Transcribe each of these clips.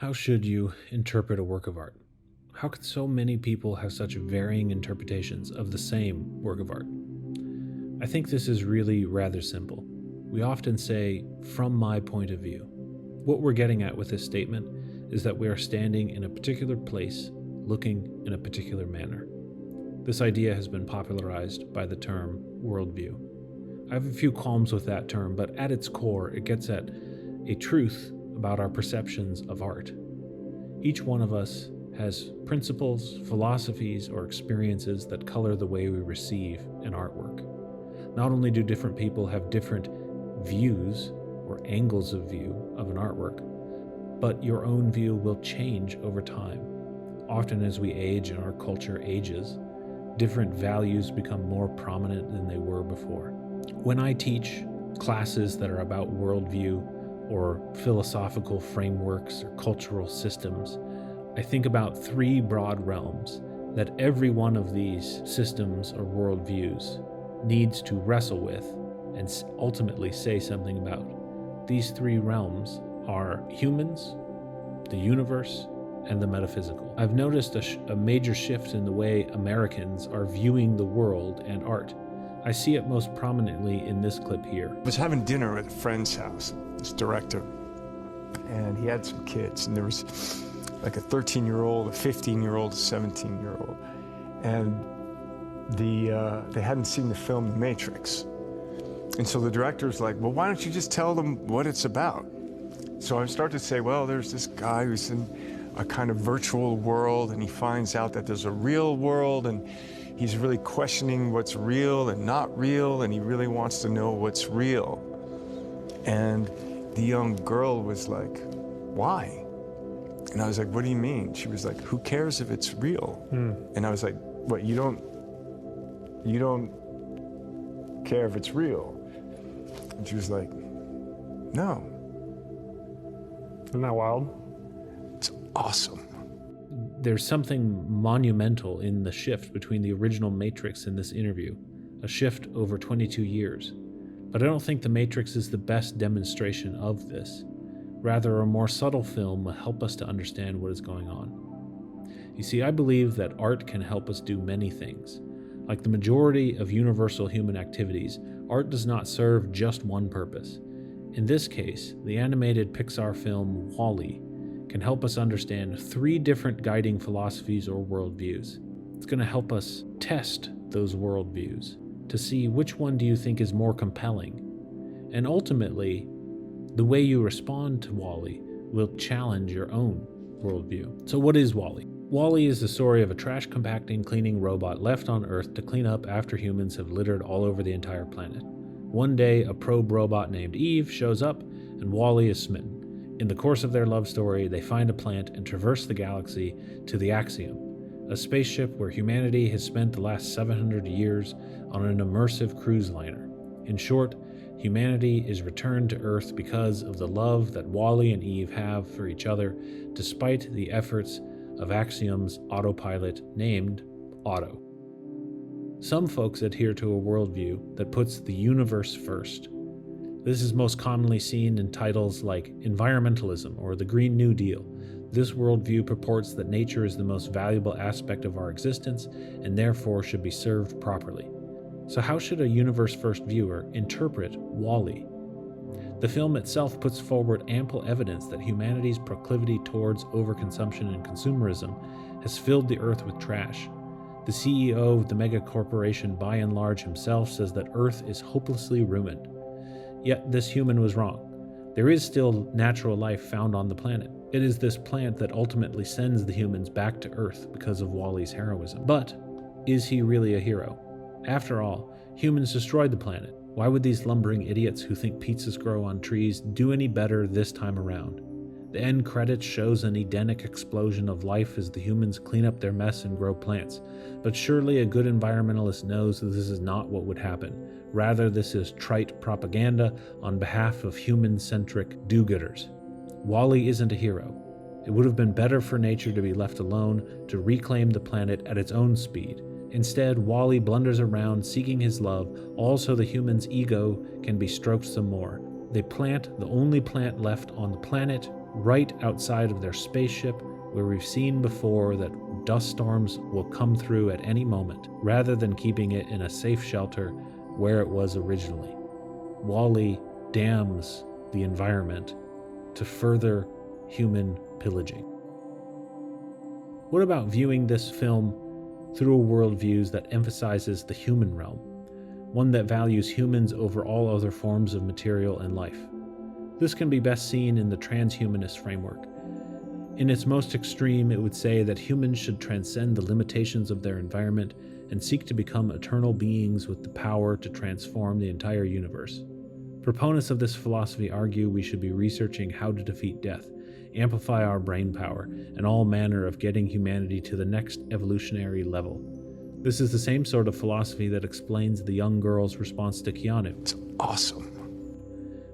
How should you interpret a work of art? How could so many people have such varying interpretations of the same work of art? I think this is really rather simple. We often say, from my point of view. What we're getting at with this statement is that we are standing in a particular place, looking in a particular manner. This idea has been popularized by the term worldview. I have a few qualms with that term, but at its core, it gets at a truth about our perceptions of art. Each one of us has principles, philosophies, or experiences that color the way we receive an artwork. Not only do different people have different views or angles of view of an artwork, but your own view will change over time. Often as we age and our culture ages, different values become more prominent than they were before. When I teach classes that are about worldview or philosophical frameworks or cultural systems, I think about three broad realms that every one of these systems or worldviews needs to wrestle with and ultimately say something about. These three realms are humans, the universe, and the metaphysical. I've noticed a major shift in the way Americans are viewing the world and art. I see it most prominently in this clip here. I was having dinner at a friend's house, this director, and he had some kids, and there was like a 13-year-old, a 15-year-old, a 17-year-old, and they hadn't seen the film The Matrix. And so the director's like, well, why don't you just tell them what it's about? So I start to say, well, there's this guy who's in a kind of virtual world, and he finds out that there's a real world, and he's really questioning what's real and not real, and he really wants to know what's real. And the young girl was like, why? And I was like, what do you mean? She was like, who cares if it's real? And I was like, what, you don't care if it's real? And she was like, no. Isn't that wild? It's awesome. There's something monumental in the shift between the original Matrix and this interview, a shift over 22 years. But I don't think The Matrix is the best demonstration of this. Rather, a more subtle film will help us to understand what is going on. You see, I believe that art can help us do many things. Like the majority of universal human activities, art does not serve just one purpose. In this case, the animated Pixar film WALL-E can help us understand three different guiding philosophies or worldviews. It's going to help us test those worldviews to see which one do you think is more compelling. And ultimately, the way you respond to WALL-E will challenge your own worldview. So what is WALL-E? WALL-E is the story of a trash compacting, cleaning robot left on Earth to clean up after humans have littered all over the entire planet. One day, a probe robot named Eve shows up, and WALL-E is smitten. In the course of their love story, they find a plant and traverse the galaxy to the Acclaim, a spaceship where humanity has spent the last 700 years on an immersive cruise liner. In short, humanity is returned to Earth because of the love that WALL-E and Eve have for each other, despite the efforts of Axiom's autopilot named Otto. Some folks adhere to a worldview that puts the universe first. This is most commonly seen in titles like environmentalism or the Green New Deal. This worldview purports that nature is the most valuable aspect of our existence and therefore should be served properly. So how should a universe-first viewer interpret WALL-E? The film itself puts forward ample evidence that humanity's proclivity towards overconsumption and consumerism has filled the earth with trash. The CEO of the mega corporation By and Large himself says that Earth is hopelessly ruined. Yet this human was wrong. There is still natural life found on the planet. It is this plant that ultimately sends the humans back to Earth because of WALL-E's heroism. But is he really a hero? After all, humans destroyed the planet. Why would these lumbering idiots who think pizzas grow on trees do any better this time around? The end credits shows an Edenic explosion of life as the humans clean up their mess and grow plants. But surely a good environmentalist knows that this is not what would happen. Rather, this is trite propaganda on behalf of human-centric do-gooders. WALL-E isn't a hero. It would have been better for nature to be left alone to reclaim the planet at its own speed. Instead, WALL-E blunders around seeking his love, all so the human's ego can be stroked some more. They plant the only plant left on the planet, right outside of their spaceship, where we've seen before that dust storms will come through at any moment, rather than keeping it in a safe shelter where it was originally. WALL-E dams the environment to further human pillaging. What about viewing this film through a worldview that emphasizes the human realm, one that values humans over all other forms of material and life? This can be best seen in the transhumanist framework. In its most extreme, it would say that humans should transcend the limitations of their environment and seek to become eternal beings with the power to transform the entire universe. Proponents of this philosophy argue we should be researching how to defeat death, amplify our brain power, and all manner of getting humanity to the next evolutionary level. This is the same sort of philosophy that explains the young girl's response to Keanu. It's awesome.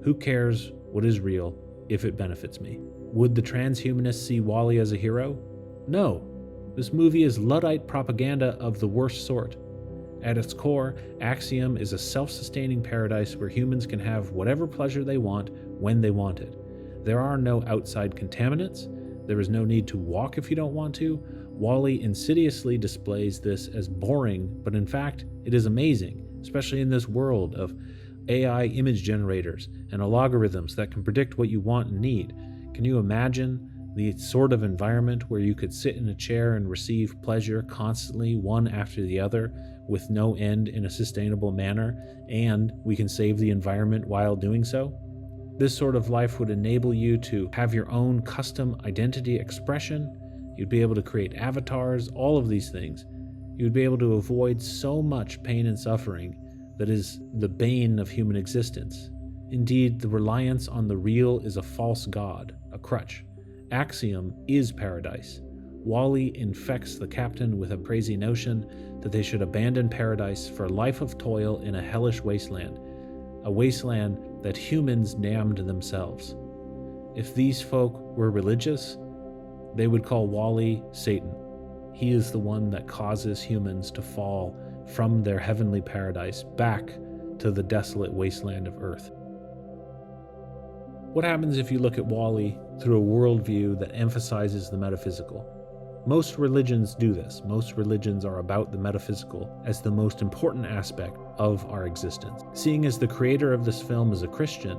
Who cares what is real if it benefits me? Would the transhumanists see WALL-E as a hero? No. This movie is Luddite propaganda of the worst sort. At its core, Acclaim is a self-sustaining paradise where humans can have whatever pleasure they want when they want it. There are no outside contaminants. There is no need to walk if you don't want to. WALL-E insidiously displays this as boring, but in fact, it is amazing, especially in this world of AI image generators and algorithms that can predict what you want and need. Can you imagine the sort of environment where you could sit in a chair and receive pleasure constantly, one after the other, with no end in a sustainable manner, and we can save the environment while doing so? This sort of life would enable you to have your own custom identity expression. You'd be able to create avatars, all of these things. You'd be able to avoid so much pain and suffering that is the bane of human existence. Indeed, the reliance on the real is a false god, a crutch. Acclaim is paradise. WALL-E infects the captain with a crazy notion that they should abandon paradise for a life of toil in a hellish wasteland, a wasteland that humans damned themselves. If these folk were religious, they would call WALL-E Satan. He is the one that causes humans to fall from their heavenly paradise back to the desolate wasteland of Earth. What happens if you look at WALL-E through a worldview that emphasizes the metaphysical? Most religions do this. Most religions are about the metaphysical as the most important aspect of our existence. Seeing as the creator of this film is a Christian,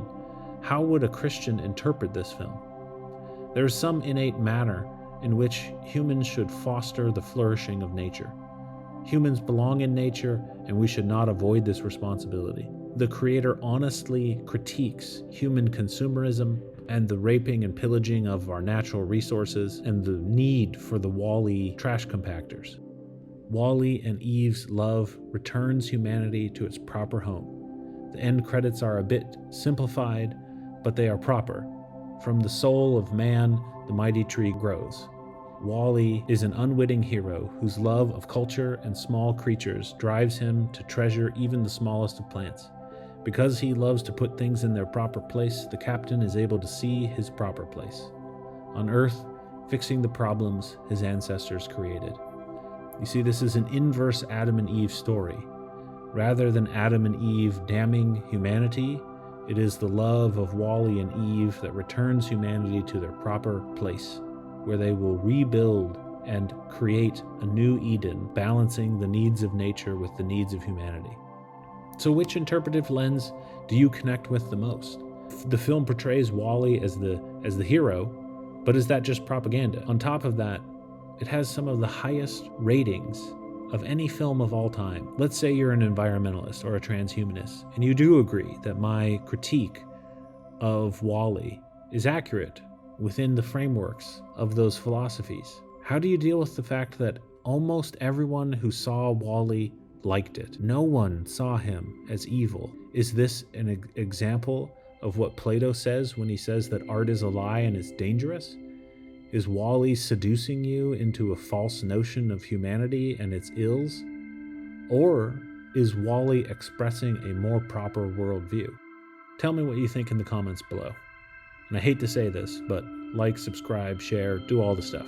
how would a Christian interpret this film? There is some innate manner in which humans should foster the flourishing of nature. Humans belong in nature, and we should not avoid this responsibility. The creator honestly critiques human consumerism and the raping and pillaging of our natural resources and the need for the WALL-E trash compactors. WALL-E and Eve's love returns humanity to its proper home. The end credits are a bit simplified, but they are proper. From the soul of man, the mighty tree grows. WALL-E is an unwitting hero whose love of culture and small creatures drives him to treasure even the smallest of plants. Because he loves to put things in their proper place, the captain is able to see his proper place. On Earth, fixing the problems his ancestors created. You see, this is an inverse Adam and Eve story. Rather than Adam and Eve damning humanity, it is the love of WALL-E and Eve that returns humanity to their proper place, where they will rebuild and create a new Eden, balancing the needs of nature with the needs of humanity. So which interpretive lens do you connect with the most? The film portrays WALL-E as the hero, but is that just propaganda? On top of that, it has some of the highest ratings of any film of all time. Let's say you're an environmentalist or a transhumanist, and you do agree that my critique of WALL-E is accurate within the frameworks of those philosophies. How do you deal with the fact that almost everyone who saw WALL-E liked it? No one saw him as evil. Is this an example of what Plato says when he says that art is a lie and it's dangerous? Is WALL-E seducing you into a false notion of humanity and its ills? Or is WALL-E expressing a more proper worldview? Tell me what you think in the comments below. And I hate to say this, but like, subscribe, share, do all the stuff.